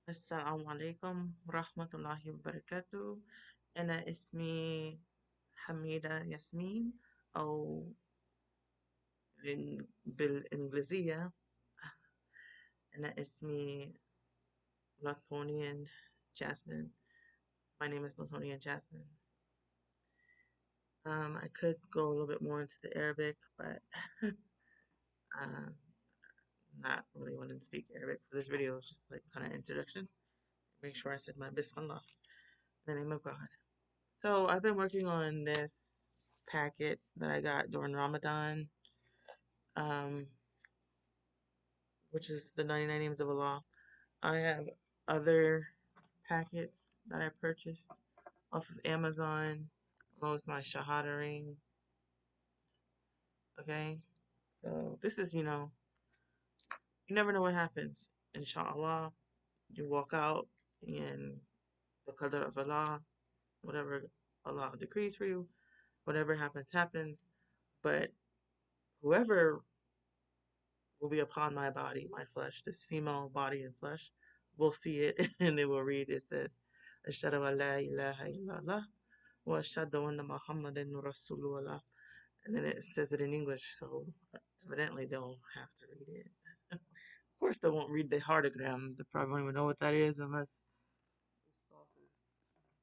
السلام عليكم ورحمة الله وبركاته. أنا اسمي حميدة ياسمين، أو بالإنجليزية أنا اسمي Latonian Jasmine. My name is Latonian Jasmine. I could go a little bit more into the Arabic, but uh, not really wanting to speak Arabic for this video. It's just like kind of introduction. Make sure I said my Bismillah in the name of God. So I've been working on this packet that I got during Ramadan, um, which is the 99 Names of Allah. I have other packets that I purchased off of Amazon, along with my Shahada ring. Okay, so this is, you never know what happens. Inshallah, you walk out and the qadr of Allah, whatever Allah decrees for you, whatever happens, happens. But whoever will be upon my body, my flesh, this female body and flesh, will see it and they will read. It says, Ashhadu an la ilaha illallah wa ashhadu anna Muhammadan Rasulullah. And then it says it in English, so evidently they'll have to read it. Of course, they won't read the heartogram. They probably won't even know what that is unless.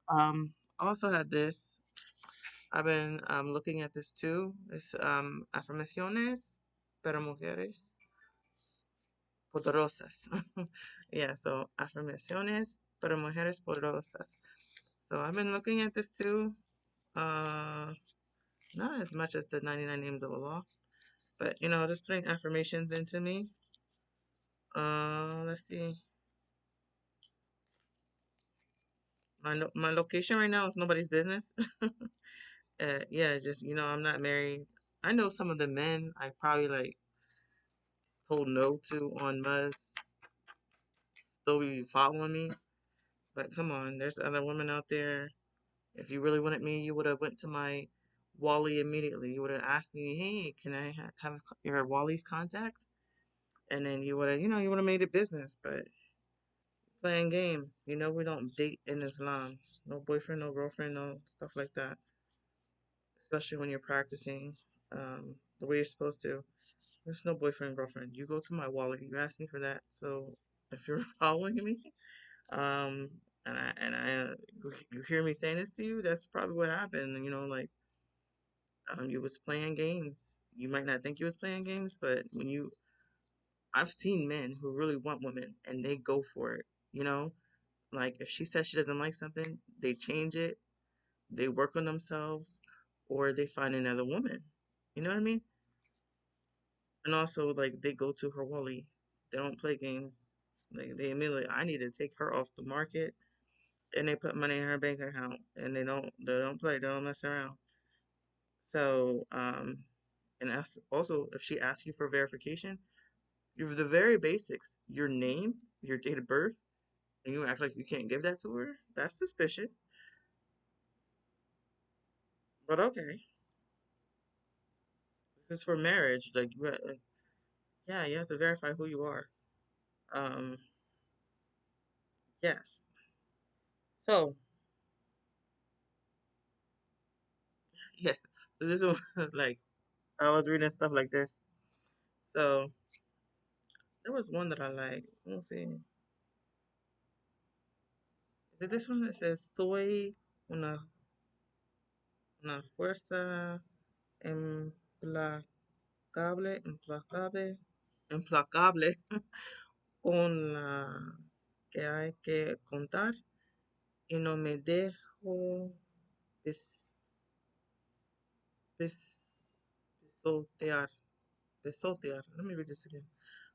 I also had this. I've been looking at this too. It's afirmaciones para mujeres poderosas. Yeah, so afirmaciones para mujeres poderosas. So I've been looking at this too. Uh, Not as much as the 99 Names of Allah, but just putting affirmations into me. Let's see. My location right now is nobody's business. Yeah, just I'm not married. I know some of the men I probably like told no to on Muzz still be following me, but come on, there's other women out there. If you really wanted me, you would have went to my Wally immediately. You would have asked me, "Hey, can I have your Wally's contact?" And then you would have, you would have made it business. But playing games, we don't date in Islam. No boyfriend, no girlfriend, no stuff like that. Especially when you're practicing the way you're supposed to. There's no boyfriend, girlfriend. You go to my Wally. You ask me for that. So if you're following me, um, and you hear me saying this to you, that's probably what happened. You was playing games. You might not think you was playing games, but I've seen men who really want women and they go for it. You know, like if she says she doesn't like something, they change it, they work on themselves, or they find another woman. You know what I mean? And also, like they go to her Wally. They don't play games. Like they immediately, I need to take her off the market, and they put money in her bank account, and they don't play, they don't mess around. So, and also, if she asks you for verification, you're the very basics, your name, your date of birth, and you act like you can't give that to her. That's suspicious. But okay, this is for marriage. Like, yeah, you have to verify who you are. Um, yes. So, yes. So this was like I was reading stuff like this. So there was one that I liked. Let's see. Is it this one that says "Soy una fuerza implacable, implacable con la que hay que contar y no me dejo pis, pis, pisotear, pisotear. Let me read this again.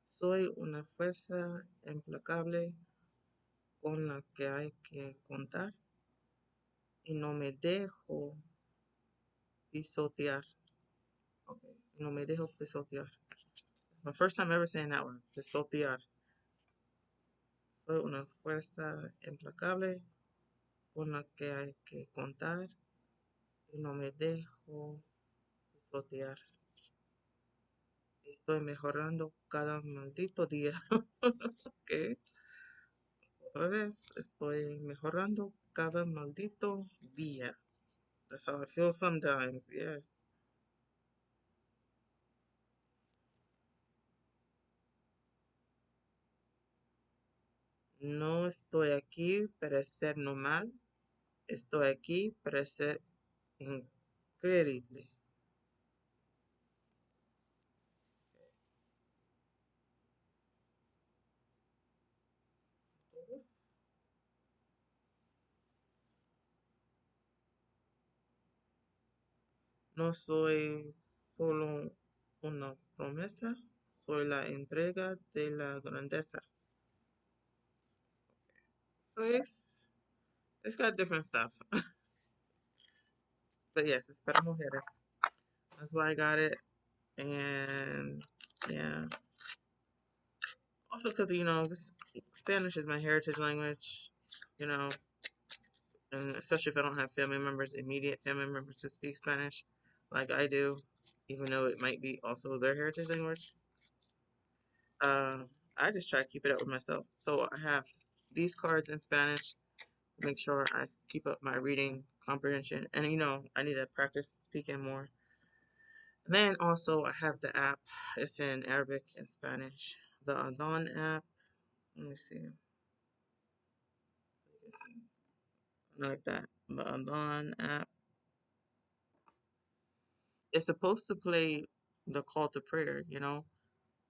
Soy una fuerza implacable con la que hay que contar y no me dejo pisotear. Okay, no me dejo pisotear. My first time ever saying that word, pisotear. Soy una fuerza implacable con la que hay que contar y no me dejo pisotear. Estoy mejorando cada maldito día. Okay. Otra vez, estoy mejorando cada maldito día. That's how I feel sometimes, yes. No estoy aquí para ser normal, estoy aquí para ser increíble. No soy solo una promesa, soy la entrega de la grandeza. So it's got different stuff. But yes, it's para mujeres. That's why I got it. And yeah. Also because, this Spanish is my heritage language, you know, and especially if I don't have family members, immediate family members who speak Spanish like I do, even though it might be also their heritage language. Uh, I just try to keep it up with myself. So I have these cards in Spanish to make sure I keep up my reading comprehension. And I need to practice speaking more. And then also I have the app. It's in Arabic and Spanish. The Adhan app. Let me see. Like that. The Adhan app. It's supposed to play the call to prayer.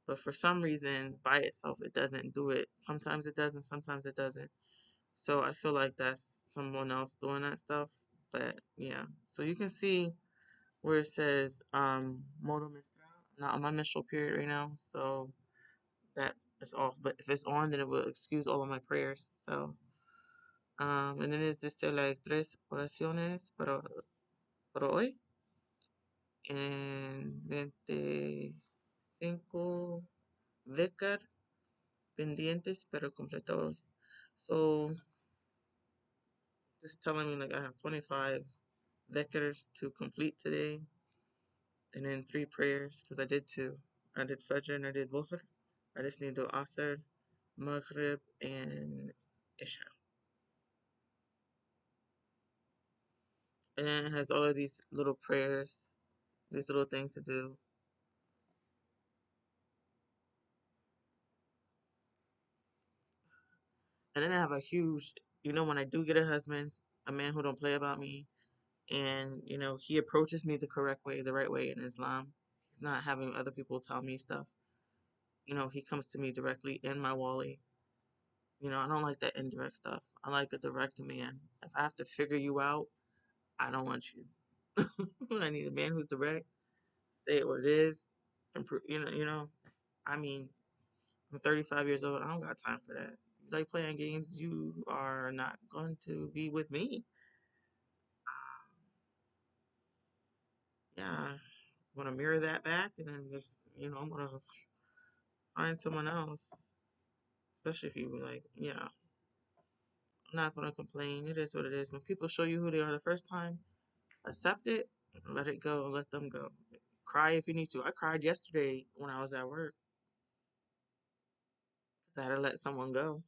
But for some reason, by itself, it doesn't do it. Sometimes it does, and sometimes it doesn't. So I feel like that's someone else doing that stuff. But yeah, so you can see where it says modo menstrual. Not on my menstrual period right now, so that's off. But if it's on, then it will excuse all of my prayers. So and then it's just like tres oraciones para hoy and 25 décar pendientes pero completado. So just telling me like I have 25 dhikrs to complete today, and then 3 prayers because I did two. I did Fajr and I did Dhuhr. I just need to do Asr, Maghrib, and Isha. And then it has all of these little prayers, these little things to do. And then I have a huge, when I do get a husband, a man who don't play about me, and he approaches me the correct way, the right way in Islam. He's not having other people tell me stuff. He comes to me directly in my wali. I don't like that indirect stuff. I like a direct man. If I have to figure you out, I don't want you. I need a man who's direct, say it what it is, improve. I mean, I'm 35 years old. I don't got time for that. You like playing games, you are not going to be with me. Yeah, I'm gonna mirror that back, and then just, I'm gonna find someone else. Especially if you like, yeah. I'm not gonna complain. It is what it is. When people show you who they are the first time, accept it, let it go, let them go. Cry if you need to. I cried yesterday when I was at work because I had to let someone go,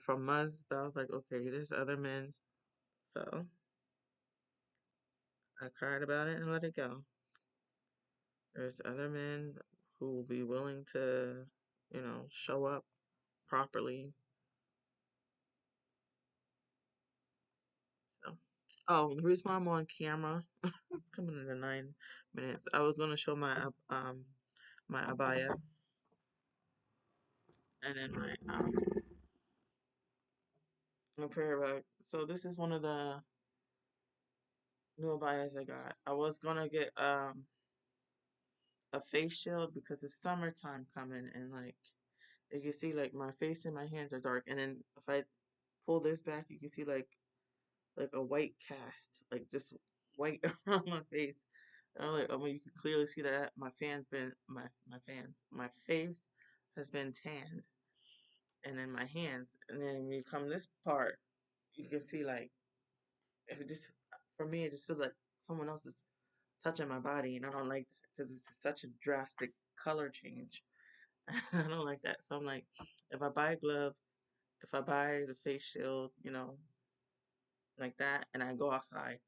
from Muzz. But I was like, okay, there's other men. So I cried about it and let it go. There's other men who will be willing to, show up properly. So. Oh, the reason why I'm on camera, it's coming in 9 minutes. I was gonna show my abaya and then my prayer rug. So this is one of the new abayas I got. I was gonna get a face shield because it's summertime coming, and like you can see like my face and my hands are dark, and then if I pull this back you can see like a white cast, like just white around my face. And I'm like, oh, you can clearly see that my face has been tanned, and then my hands, and then when you come this part, you can see like if it just for me it just feels like someone else is touching my body, and I don't like that because it's just such a drastic color change. I don't like that, so I'm like, if I buy gloves, If I buy the face shield, like that, and I go outside,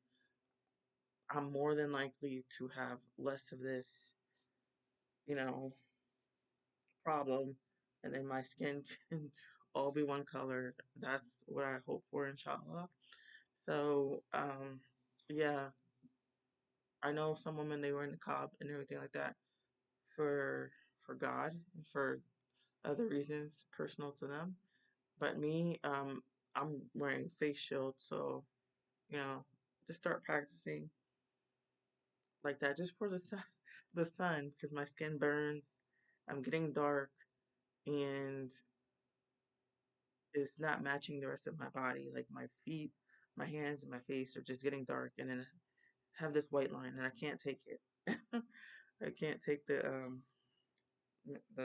I'm more than likely to have less of this, you know, problem, and then my skin can all be one color. That's what I hope for, inshallah. So, yeah, I know some women they wear niqab and everything like that for God and for other reasons personal to them. But me, I'm wearing face shield, so you know, just start practicing like that just for the sun, the sun, because my skin burns. I'm getting dark, and it's not matching the rest of my body. Like my feet, my hands, and my face are just getting dark, and then I have this white line, and I can't take it. I can't take the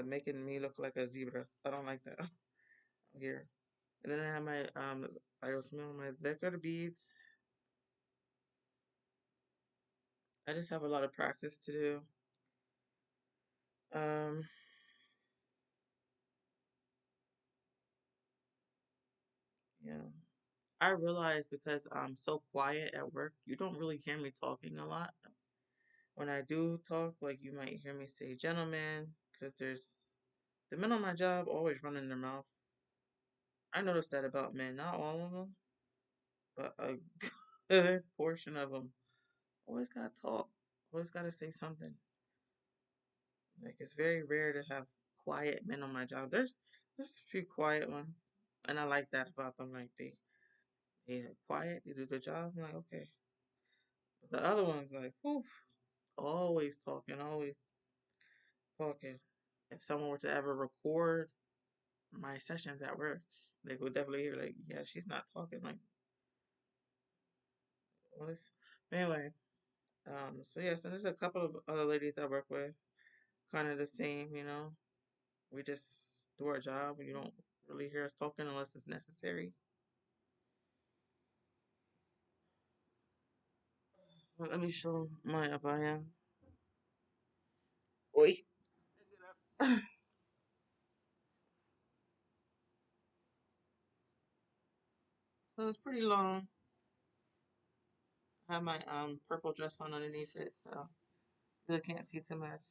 making me look like a zebra. I don't like that here. And then I have my I smell my dhikr beads. I just have a lot of practice to do. Um, yeah. I realize because I'm so quiet at work, you don't really hear me talking a lot. When I do talk, like you might hear me say gentlemen, because there's the men on my job always running their mouth. I noticed that about men, not all of them, but a good portion of them always gotta talk, always gotta say something. Like it's very rare to have quiet men on my job. There's a few quiet ones, and I like that about them. Like they quiet, they do their job. I'm like okay, but the other ones like whew, always talking, always talking. If someone were to ever record my sessions at work, they would definitely hear like, yeah, she's not talking. Like, what is? Anyway, so yeah, so there's a couple of other ladies I work with, kind of the same, We just do our job, and you don't really hear us talking unless it's necessary. Well, let me show my abaya. Oi. So it's pretty long. I have my purple dress on underneath it, so you really can't see too much.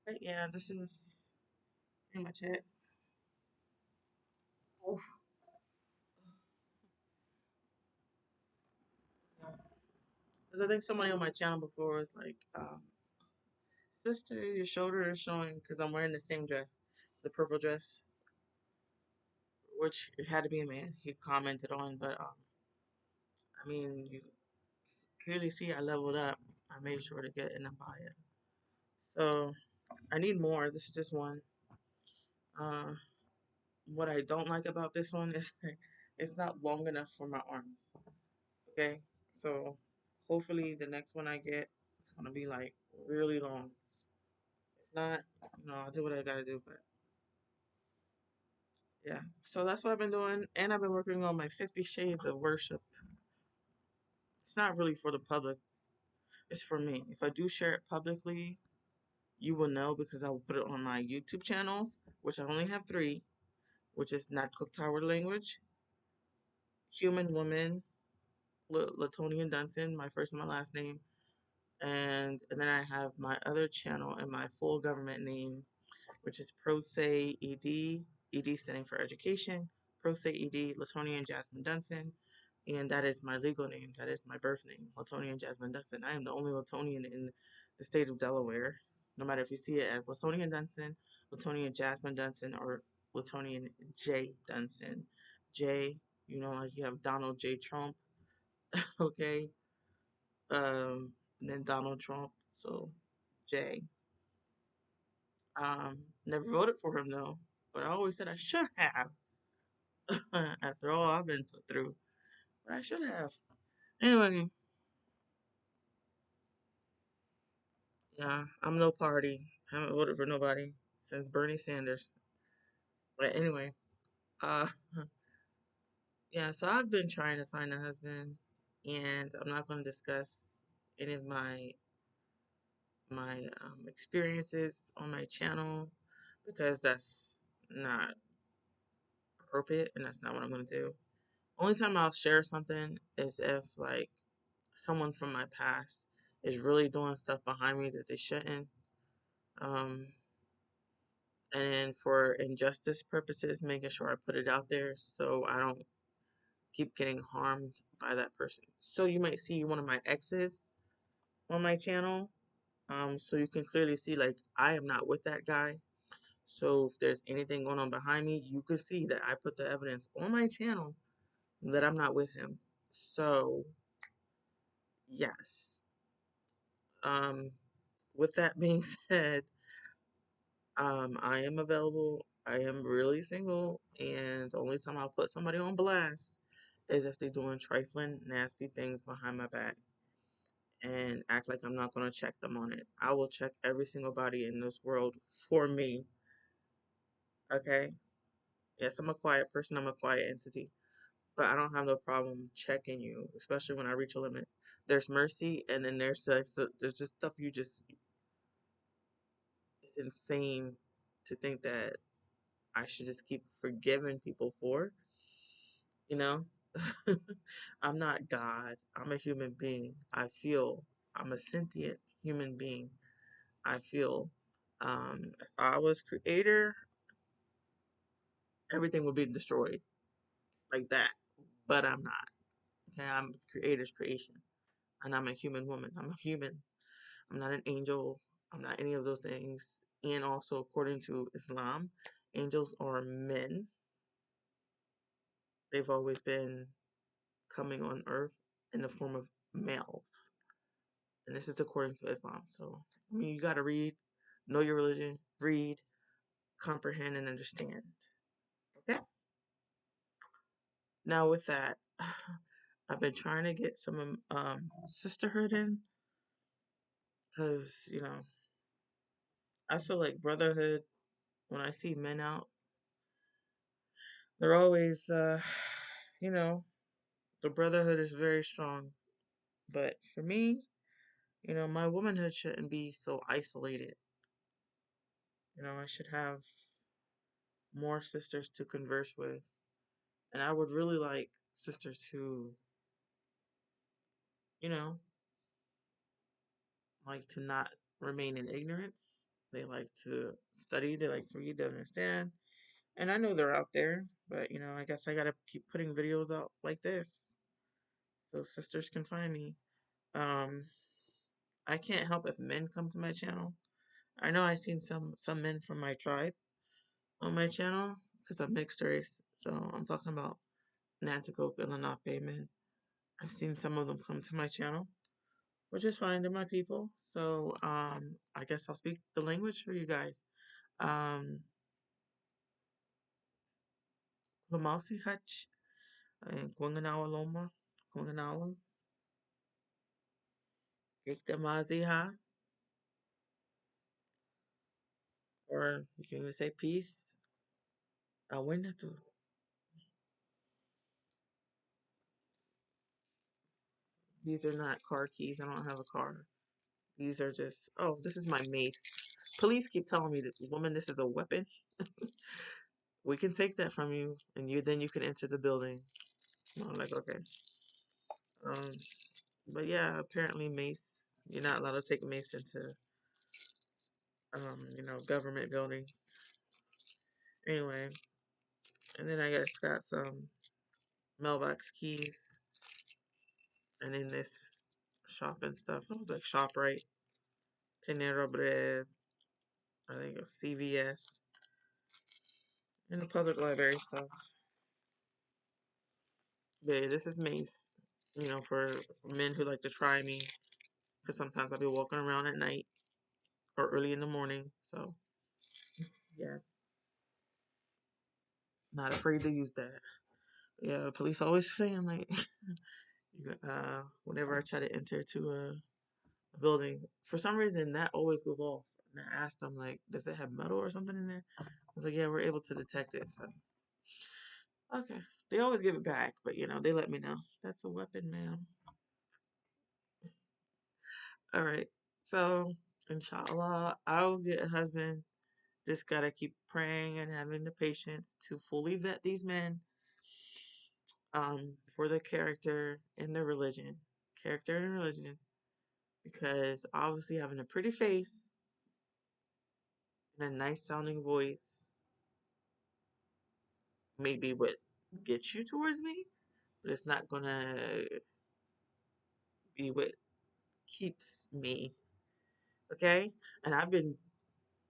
But yeah, this is pretty much it. Oof. Because I think somebody on my channel before was like, sister, your shoulder is showing because I'm wearing the same dress, the purple dress, which it had to be a man. He commented on, but I mean, you clearly see I leveled up. I made sure to get an abaya. So I need more. This is just one. Uh, what I don't like about this one is it's not long enough for my arms. Okay, so hopefully the next one I get it's gonna be like really long. If not, I'll do what I gotta do. But yeah, so that's what I've been doing, and I've been working on my 50 Shades of Worship. It's not really for the public; it's for me. If I do share it publicly, you will know because I will put it on my YouTube channels, which I only have three, which is Not Cook Tower Language, Human Woman, Latonian Dunson, my first and my last name, and then I have my other channel and my full government name, which is Prose ED, ED standing for education, Prose ED, Latonian Jasmine Dunson, and that is my legal name. That is my birth name, Latonian Jasmine Dunson. I am the only Latonian in the state of Delaware. No matter if you see it as Latonian Dunson, Latonian Jasmine Dunson, or Latonian J Dunson. J, like you have Donald J. Trump, okay? And then Donald Trump, so J. Never voted for him though, but I always said I should have after all I've been put through. But I should have. Anyway, yeah, I'm no party. I haven't voted for nobody since Bernie Sanders. But anyway, uh, yeah, so I've been trying to find a husband, and I'm not going to discuss any of my my experiences on my channel because that's not appropriate and that's not what I'm going to do. Only time I'll share something is if like someone from my past is really doing stuff behind me that they shouldn't. Um, and then for injustice purposes, making sure I put it out there so I don't keep getting harmed by that person. So you might see one of my exes on my channel. So you can clearly see like I am not with that guy. So if there's anything going on behind me, you can see that I put the evidence on my channel that I'm not with him. So yes. Um, with that being said, I am available. I am really single, and the only time I'll put somebody on blast is if they're doing trifling, nasty things behind my back and act like I'm not going to check them on it. I will check every single body in this world for me. Okay? Yes, I'm a quiet person, I'm a quiet entity, but I don't have no problem checking you, especially when I reach a limit. There's mercy, and then there's just stuff you just, it's insane to think that I should just keep forgiving people for, you know? I'm not God. I'm a human being. I feel. I'm a sentient human being. I feel. If I was creator, everything would be destroyed like that. But I'm not. Okay, I'm creator's creation. And I'm a human woman. I'm a human. I'm not an angel. I'm not any of those things. And also, according to Islam, angels are men. They've always been coming on earth in the form of males. And this is according to Islam. So, I mean, you got to read, know your religion, read, comprehend, and understand. Okay? Now, with that, I've been trying to get some sisterhood in because, I feel like brotherhood, when I see men out, they're always, you know, the brotherhood is very strong. But for me, my womanhood shouldn't be so isolated. I should have more sisters to converse with. And I would really like sisters who, you know, like to not remain in ignorance. They like to study, they like to read, they understand. And I know they're out there, but I guess I gotta keep putting videos out like this so sisters can find me. Um, I can't help if men come to my channel. I know I've seen some men from my tribe on my channel because I'm mixed race. So I'm talking about Nanticoke and Lenape men. I've seen some of them come to my channel, which is fine. They're my people. So I guess I'll speak the language for you guys. Um, Lamalsi Hutch and Kwanganawa Loma, Kwanganawa, Iktamazi Ha, or you can even say peace. Awinatu. These are not car keys. I don't have a car. These are just, oh, this is my mace. Police keep telling me that, woman, this is a weapon. We can take that from you, and then you can enter the building. I'm like, okay. Um, but yeah, apparently mace. You're not allowed to take mace into, government buildings. Anyway, and then I just got some mailbox keys, and then this shopping stuff. It was like ShopRite, Panera Bread, I think it was CVS, and the public library stuff. But yeah, this is mace, for men who like to try me, because sometimes I'll be walking around at night or early in the morning. So yeah, not afraid to use that. Yeah, the police always saying like, whenever I try to enter to a building, for some reason that always goes off. And I asked them like, does it have metal or something in there? I was like, yeah, we're able to detect it. So okay, they always give it back, but they let me know that's a weapon, ma'am. All right, so Inshallah, I'll get a husband. Just gotta keep praying and having the patience to fully vet these men for their character and their religion. Character and religion. Because obviously having a pretty face and a nice sounding voice may be what gets you towards me, but it's not gonna be what keeps me. Okay? And I've been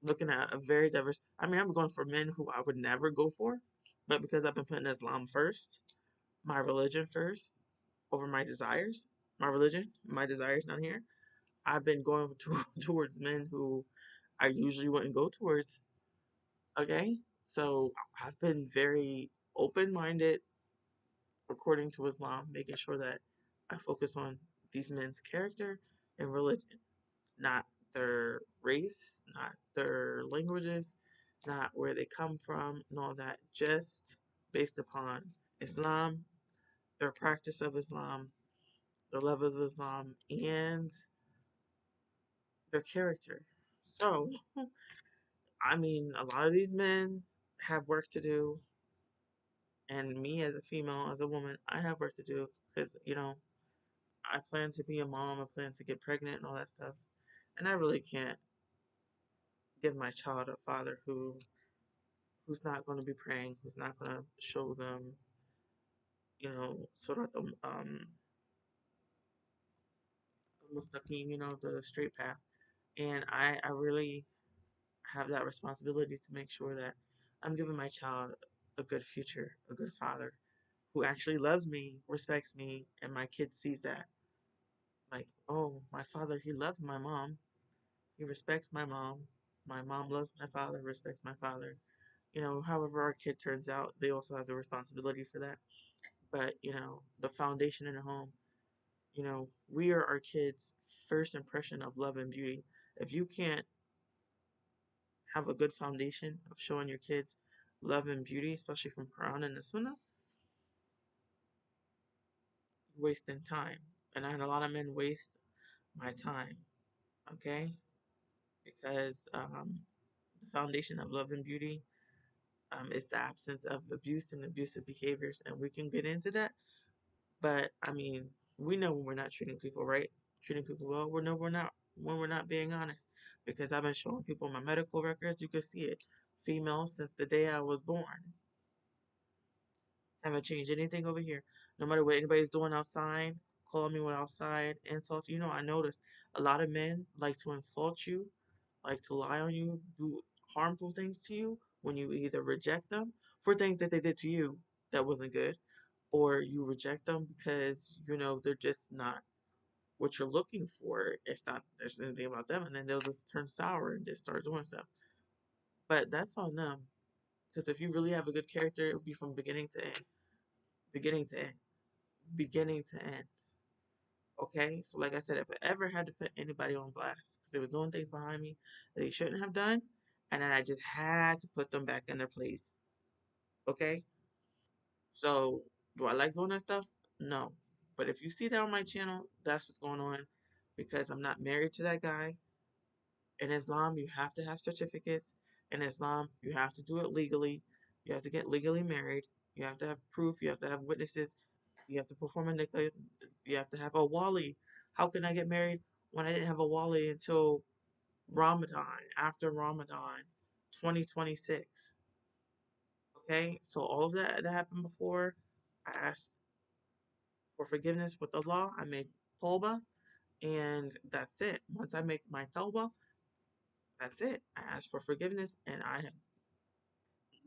looking at a very diverse. I mean, I'm going for men who I would never go for, but because I've been putting Islam first, my religion first, over my desires, my religion, my desires down here, I've been going towards men who I usually wouldn't go towards. Okay, so I've been very open-minded according to Islam, making sure that I focus on these men's character and religion, not their race, not their languages, not where they come from, and all that, just based upon Islam, their practice of Islam, the levels of Islam, and their character. So, I mean, a lot of these men have work to do, and me as a female, as a woman, I have work to do because, I plan to be a mom, I plan to get pregnant and all that stuff. And I really can't give my child a father who's not going to be praying, who's not going to show them, sort of the mustaqim, the straight path. And I really have that responsibility to make sure that I'm giving my child a good future, a good father who actually loves me, respects me, and my kid sees that. Like, oh, my father, he loves my mom. He respects my mom. My mom loves my father, respects my father. However our kid turns out, they also have the responsibility for that. But, the foundation in a home, we are our kids' first impression of love and beauty. If you can't have a good foundation of showing your kids love and beauty, especially from Quran and the Sunnah, you're wasting time. And I had a lot of men waste my time, okay? Because the foundation of love and beauty is the absence of abuse and abusive behaviors, and we can get into that. But I mean, we know when we're not treating people right, treating people well. We know we're not when we're not being honest, because I've been showing people my medical records. You can see it, female since the day I was born. Haven't changed anything over here. No matter what anybody's doing outside, calling me when outside, insults. I notice a lot of men like to insult you, like to lie on you, do harmful things to you when you either reject them for things that they did to you that wasn't good, or you reject them because they're just not what you're looking for. It's not there's anything about them, and then they'll just turn sour and just start doing stuff. But that's on them. Because if you really have a good character, it would be from beginning to end, beginning to end, beginning to end. Okay, so like I said, if I ever had to put anybody on blast because they was doing things behind me that they shouldn't have done, and then I just had to put them back in their place. Okay, so do I like doing that stuff? No, but if you see that on my channel, that's what's going on because I'm not married to that guy. In Islam, you have to have certificates. In Islam, you have to do it legally. You have to get legally married. You have to have proof. You have to have witnesses. You have to perform a nikah. You have to have a wali. How can I get married when I didn't have a wali until Ramadan, after Ramadan 2026? Okay, so all of that happened before. I asked for forgiveness with Allah. I made tawbah, and that's it. Once I make my tawbah, that's it. I asked for forgiveness, and I have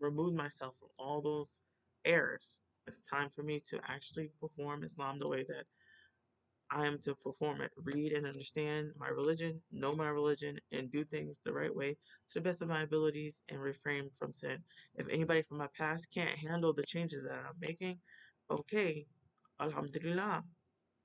removed myself from all those errors. It's time for me to actually perform Islam the way that I am to perform it. Read and understand my religion, know my religion, and do things the right way to the best of my abilities and refrain from sin. If anybody from my past can't handle the changes that I'm making, okay, Alhamdulillah.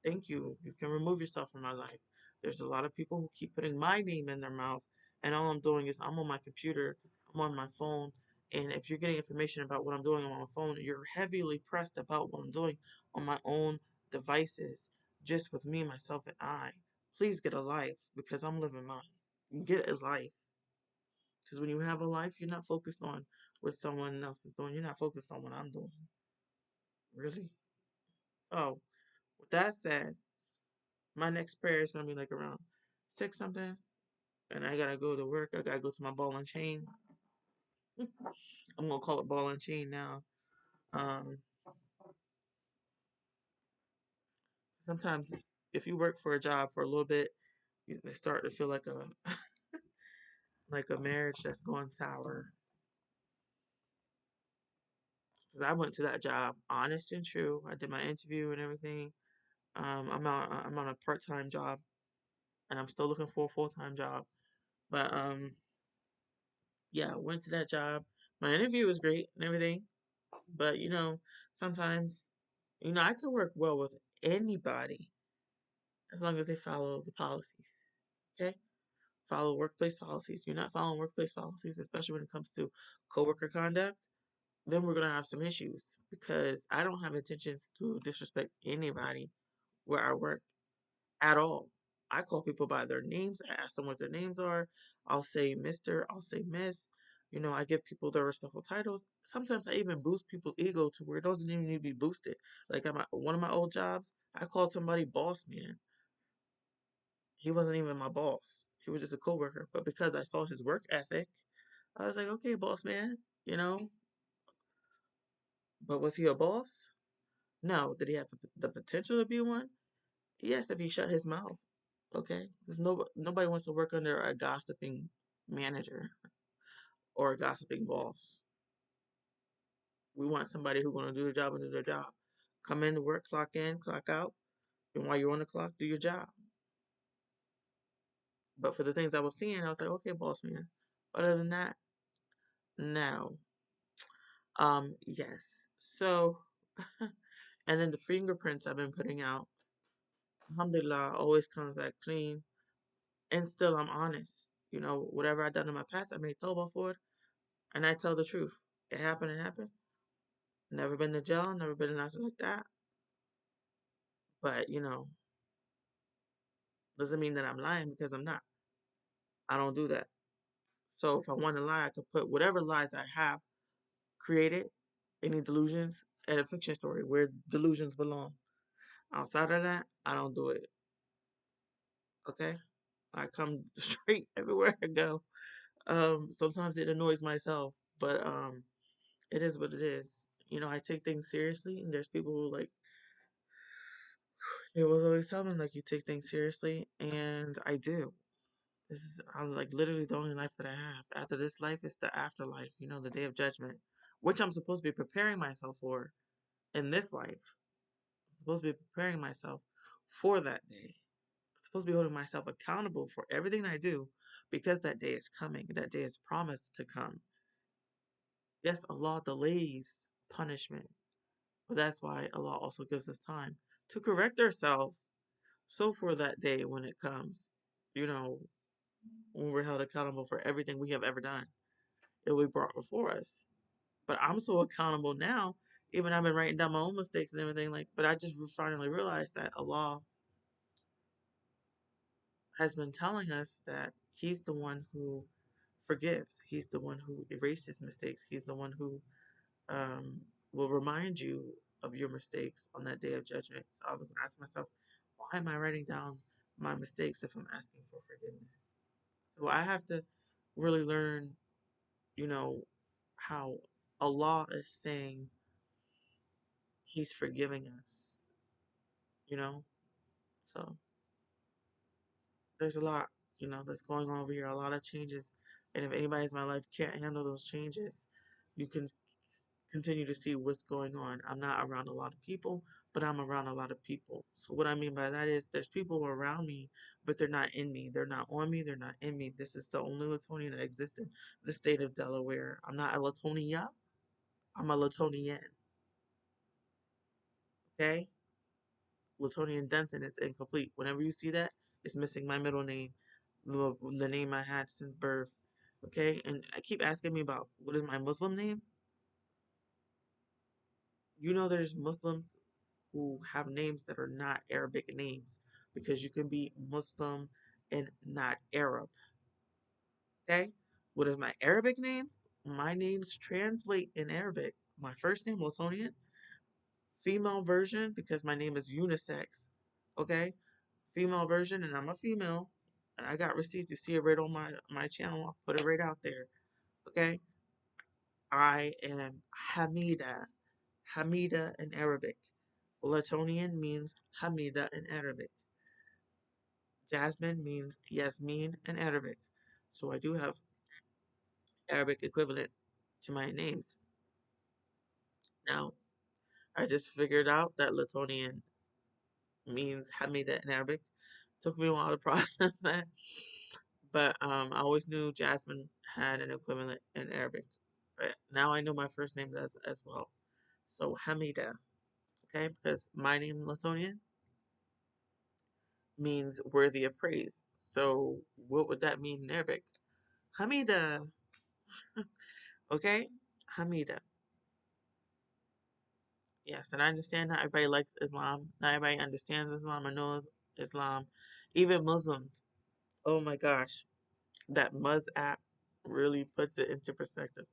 Thank you. You can remove yourself from my life. There's a lot of people who keep putting my name in their mouth, and all I'm doing is I'm on my computer, I'm on my phone, and if you're getting information about what I'm doing on my phone, you're heavily pressed about what I'm doing on my own devices, just with me, myself, and I. Please get a life because I'm living mine. Get a life. Because when you have a life, you're not focused on what someone else is doing. You're not focused on what I'm doing. Really. So, with that said, my next prayer is gonna be like around 6 something, and I gotta go to work. I gotta go to my ball and chain. I'm gonna call it ball and chain now. Um, Sometimes if you work for a job for a little bit, they start to feel like a like a marriage that's going sour. Because I went to that job honest and true. I did my interview and everything. I'm on a part time job, and I'm still looking for a full time job. But yeah, I went to that job. My interview was great and everything. But sometimes, I could work well with anybody as long as they follow the policies. Okay, follow workplace policies. You're not following workplace policies, especially when it comes to coworker conduct, then we're gonna have some issues because I don't have intentions to disrespect anybody where I work at all. I call people by their names. I ask them what their names are. I'll say Mr. I'll say Miss. I give people their respectful titles. Sometimes I even boost people's ego to where it doesn't even need to be boosted. Like at one of my old jobs, I called somebody boss man. He wasn't even my boss. He was just a coworker. But because I saw his work ethic, I was like, okay, boss man, you know. But was he a boss? No. Did he have the potential to be one? Yes, if he shut his mouth. Okay, because nobody wants to work under a gossiping manager or a gossiping boss. We want somebody who's going to do the job and do their job. Come in to work, clock in, clock out, and while you're on the clock, do your job. But for the things I was seeing, I was like, okay, boss man. Other than that, no. Yes. So, and then the fingerprints I've been putting out, alhamdulillah, always comes back clean. And still, I'm honest. Whatever I done in my past, I made tawbah for it, and I tell the truth. It happened. It happened. Never been to jail. Never been in nothing like that. But doesn't mean that I'm lying because I'm not. I don't do that. So if I want to lie, I could put whatever lies I have created, any delusions, at a fiction story where delusions belong. Outside of that, I don't do it. Okay? I come straight everywhere I go. Sometimes it annoys myself, but it is what it is. I take things seriously, and there's people who like it was always telling me like you take things seriously, and I do. I'm like literally the only life that I have. After this life, it's the afterlife. The day of judgment, which I'm supposed to be preparing myself for in this life. I'm supposed to be preparing myself for that day. I'm supposed to be holding myself accountable for everything I do because that day is coming. That day is promised to come. Yes, Allah delays punishment, but that's why Allah also gives us time to correct ourselves. So for that day when it comes, you know, when we're held accountable for everything we have ever done, it will be brought before us. But I'm so accountable now, even I've been writing down my own mistakes and everything, but I just finally realized that Allah has been telling us that He's the one who forgives. He's the one who erases mistakes. He's the one who um, will remind you of your mistakes on that day of judgment. So I was asking myself, why am I writing down my mistakes if I'm asking for forgiveness? So I have to really learn, you know, how Allah is saying He's forgiving us, you know? So there's a lot, that's going on over here, a lot of changes. And if anybody in my life can't handle those changes, you can continue to see what's going on. I'm not around a lot of people, but I'm around a lot of people. So what I mean by that is there's people around me, but they're not in me. They're not on me. They're not in me. This is the only Latonian that exists in the state of Delaware. I'm not a Latonia. I'm a Latonian. Okay? Latonian Dunson is incomplete. Whenever you see that, it's missing my middle name, the name I had since birth. Okay? And I keep asking me about what is my Muslim name. There's Muslims who have names that are not Arabic names because you can be Muslim and not Arab. Okay? What is my Arabic names? My names translate in Arabic. My first name, Latonian, female version, because my name is unisex. Okay? Female version, and I'm a female. And I got receipts. You see it right on my channel. I'll put it right out there. Okay? I am Hamida. Hamida in Arabic. Latonian means Hamida in Arabic. Jasmine means Yasmin in Arabic. So I do have Arabic equivalent to my names. Now, I just figured out that Latonian means Hamida in Arabic. Took me a while to process that. But I always knew Jasmine had an equivalent in Arabic. But now I know my first name does as well. So Hamida, okay? Because my name, Latonian, means worthy of praise. So what would that mean in Arabic? Hamida, okay? Hamida. Yes, and I understand not everybody likes Islam. Not everybody understands Islam or knows Islam. Even Muslims. Oh my gosh. That Muzz app really puts it into perspective.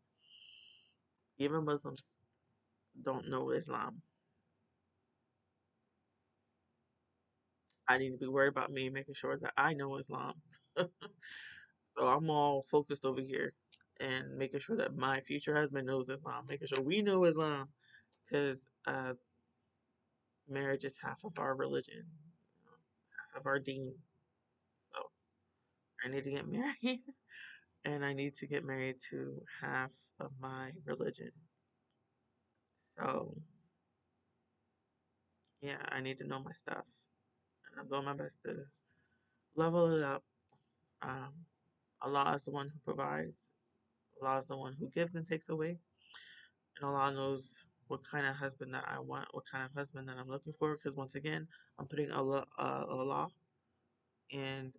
Even Muslims don't know Islam. I need to be worried about me making sure that I know Islam. So I'm all focused over here and making sure that my future husband knows Islam, making sure we know Islam, because marriage is half of our religion, half of our deen. So I need to get married, and I need to get married to half of my religion. So yeah, I need to know my stuff, and I'm doing my best to level it up. Um, Allah is the one who provides. Allah is the one who gives and takes away. And Allah knows what kind of husband that I want, what kind of husband that I'm looking for. Because once again, I'm putting Allah and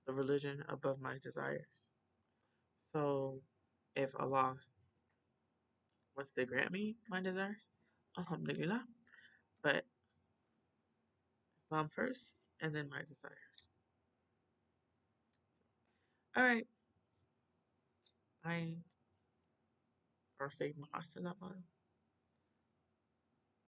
the religion above my desires. So if Allah wants to grant me my desires, Alhamdulillah. But Islam first, and then my desires. All right. I perfect.